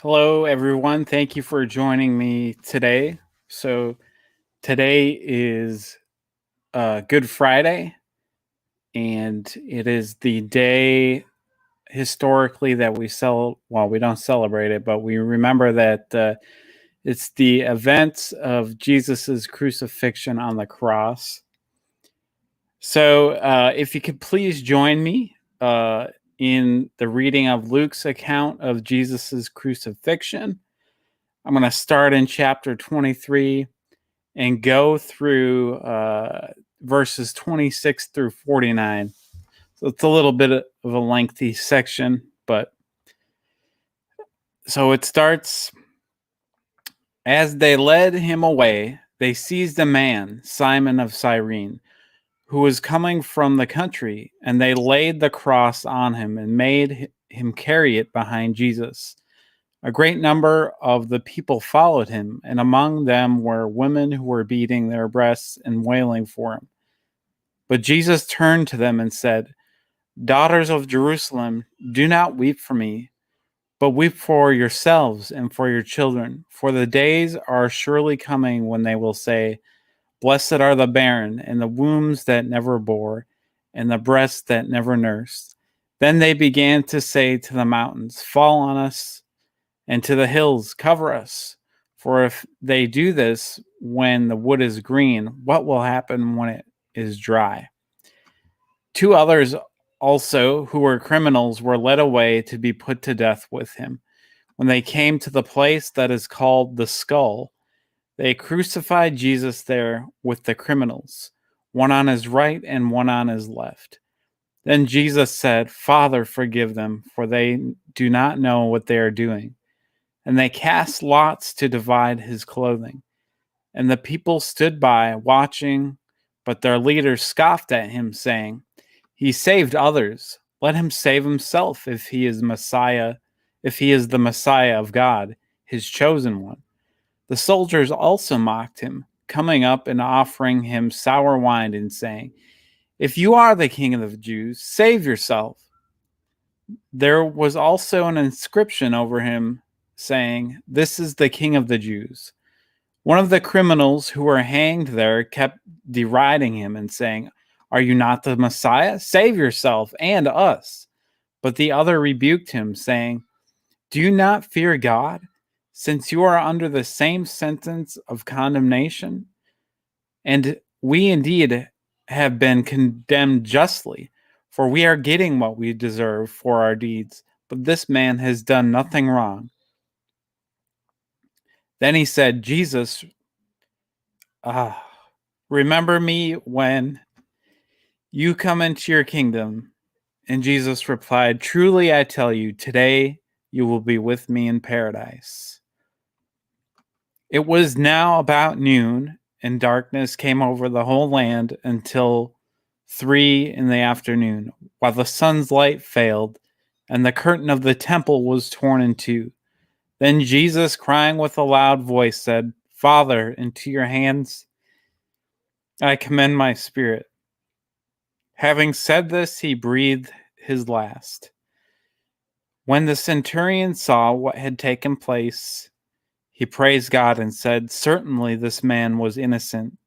Hello, everyone. Thank you for joining me today. So, today is Good Friday, and it is the day historically that we don't celebrate it, but we remember that it's the events of Jesus's crucifixion on the cross. So, if you could please join me in the reading of Luke's account of Jesus's crucifixion. I'm going to start in chapter 23 and go through verses 26 through 49. So it's a little bit of a lengthy section, but so it starts. As they led him away, they seized a man, Simon of Cyrene, who was coming from the country, and they laid the cross on him and made him carry it behind Jesus. A great number of the people followed him, and among them were women who were beating their breasts and wailing for him. But Jesus turned to them and said, "Daughters of Jerusalem, do not weep for me, but weep for yourselves and for your children. For the days are surely coming when they will say, 'Blessed are the barren, and the wombs that never bore, and the breasts that never nursed.' Then they began to say to the mountains, 'Fall on us,' and to the hills, 'Cover us.' For if they do this when the wood is green, what will happen when it is dry?" Two others also, who were criminals, were led away to be put to death with him. When they came to the place that is called the Skull, they crucified Jesus there with the criminals, one on his right and one on his left. Then Jesus said, "Father, forgive them, for they do not know what they are doing." And they cast lots to divide his clothing. And the people stood by, watching, but their leaders scoffed at him, saying, "He saved others. Let him save himself if he is Messiah, if he is the Messiah of God, his chosen one." The soldiers also mocked him, coming up and offering him sour wine and saying, "If you are the king of the Jews, save yourself." There was also an inscription over him saying, "This is the King of the Jews." One of the criminals who were hanged there kept deriding him and saying, "Are you not the Messiah? Save yourself and us." But the other rebuked him, saying, "Do you not fear God, since you are under the same sentence of condemnation? And we indeed have been condemned justly, for we are getting what we deserve for our deeds, but this man has done nothing wrong." Then he said, "Jesus, remember me when you come into your kingdom." And Jesus replied, "Truly I tell you, today you will be with me in paradise." It was now about noon, and darkness came over the whole land until 3 in the afternoon, while the sun's light failed, and the curtain of the temple was torn in two. Then Jesus, crying with a loud voice, said, "Father, into your hands I commend my spirit." Having said this, he breathed his last. When the centurion saw what had taken place, he praised God and said, "Certainly this man was innocent."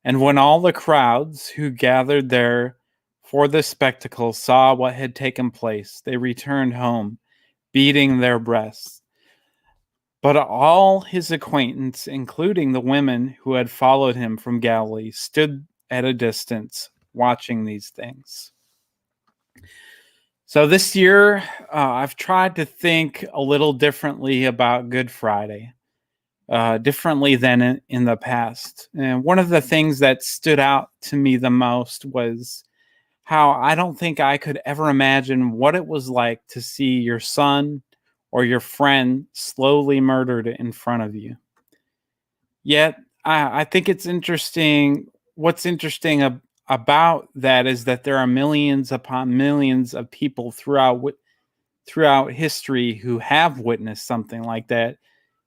And when all the crowds who gathered there for this spectacle saw what had taken place, they returned home, beating their breasts. But all his acquaintance, including the women who had followed him from Galilee, stood at a distance watching these things. So this year, I've tried to think a little differently about Good Friday, differently than in the past. And one of the things that stood out to me the most was how I don't think I could ever imagine what it was like to see your son or your friend slowly murdered in front of you. Yet, I think it's interesting. What's interesting about that is that there are millions upon millions of people throughout history who have witnessed something like that,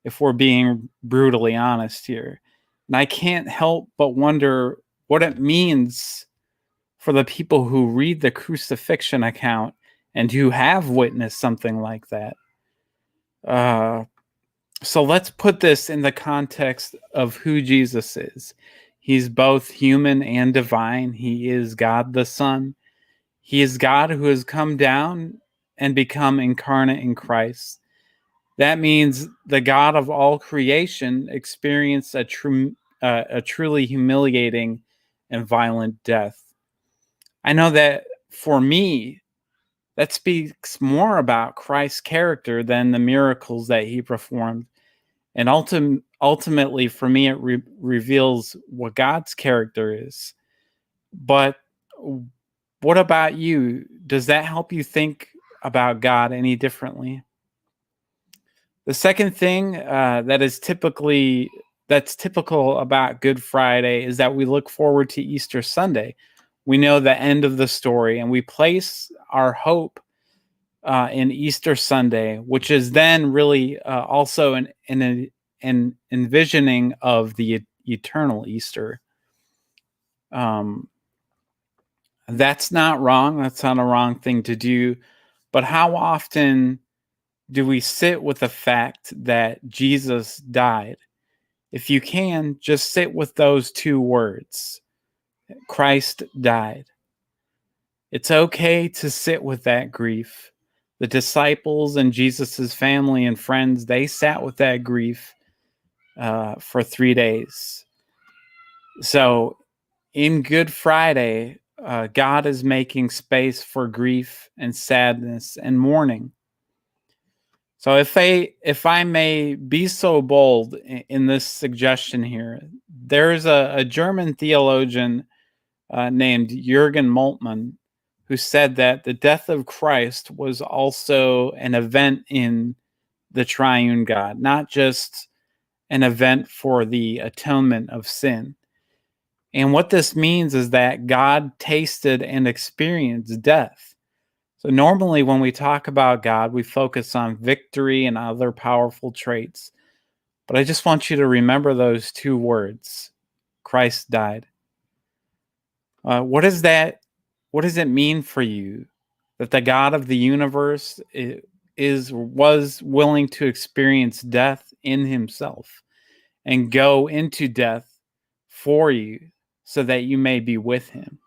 if we're being brutally honest here. And I can't help but wonder what it means for the people who read the crucifixion account and who have witnessed something like that. So let's put this in the context of who Jesus is. He's both human and divine. He is God the Son. He is God who has come down and become incarnate in Christ. That means the God of all creation experienced a truly humiliating and violent death. I know that for me, that speaks more about Christ's character than the miracles that he performed. And ultimately, for me, it reveals what God's character is. But what about you? Does that help you think about God any differently? The second thing that's typical about Good Friday is that we look forward to Easter Sunday. We know the end of the story, and we place our hope in Easter Sunday, which is then really also an envisioning of the eternal Easter. That's not wrong. That's not a wrong thing to do. But how often do we sit with the fact that Jesus died? If you can, just sit with those two words. Christ died. It's okay to sit with that grief. The disciples and Jesus's family and friends, they sat with that grief for 3 days. So in Good Friday, God is making space for grief and sadness and mourning. So if I may be so bold in this suggestion here, there's a German theologian named Jürgen Moltmann who said that the death of Christ was also an event in the triune God, not just an event for the atonement of sin. And what this means is that God tasted and experienced death. So normally when we talk about God, we focus on victory and other powerful traits. But I just want you to remember those two words. Christ died. What does it mean for you that the God of the universe was willing to experience death in himself and go into death for you so that you may be with him?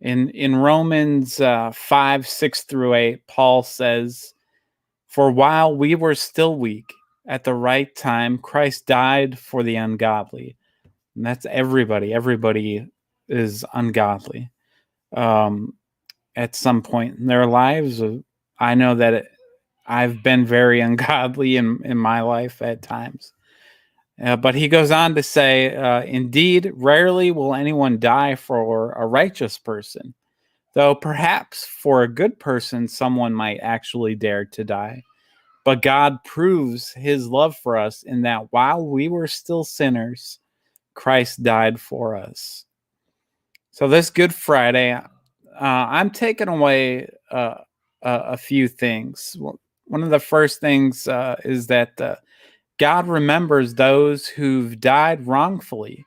In Romans 5, 6 through 8, Paul says, "For while we were still weak, at the right time, Christ died for the ungodly." And that's everybody. Everybody is ungodly at some point in their lives. I know that I've been very ungodly in my life at times. But he goes on to say, "Indeed, rarely will anyone die for a righteous person, though perhaps for a good person someone might actually dare to die. But God proves his love for us in that while we were still sinners, Christ died for us." So this Good Friday, I'm taking away a few things. One of the first things is that God remembers those who've died wrongfully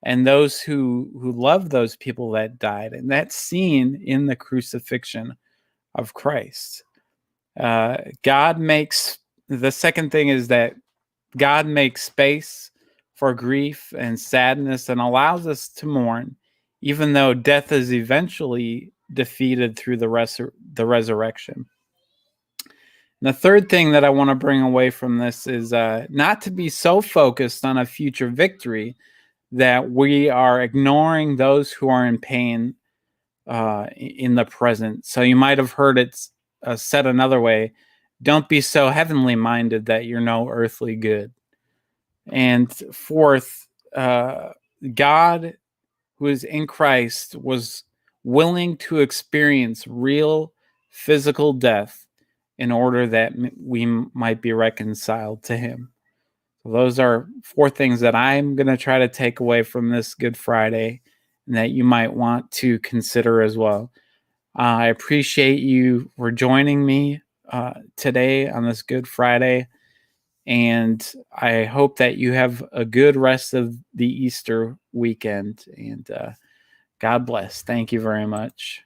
and those who love those people that died. And that's seen in the crucifixion of Christ. God makes the second thing is that God makes space for grief and sadness and allows us to mourn, even though death is eventually defeated through the resurrection. And the third thing that I want to bring away from this is not to be so focused on a future victory that we are ignoring those who are in pain in the present. So you might have heard it said another way: don't be so heavenly minded that you're no earthly good. And fourth, God, who is in Christ, was willing to experience real physical death in order that we might be reconciled to him. So those are four things that I'm going to try to take away from this Good Friday and that you might want to consider as well. I appreciate you for joining me today on this Good Friday. And I hope that you have a good rest of the Easter weekend. And God bless. Thank you very much.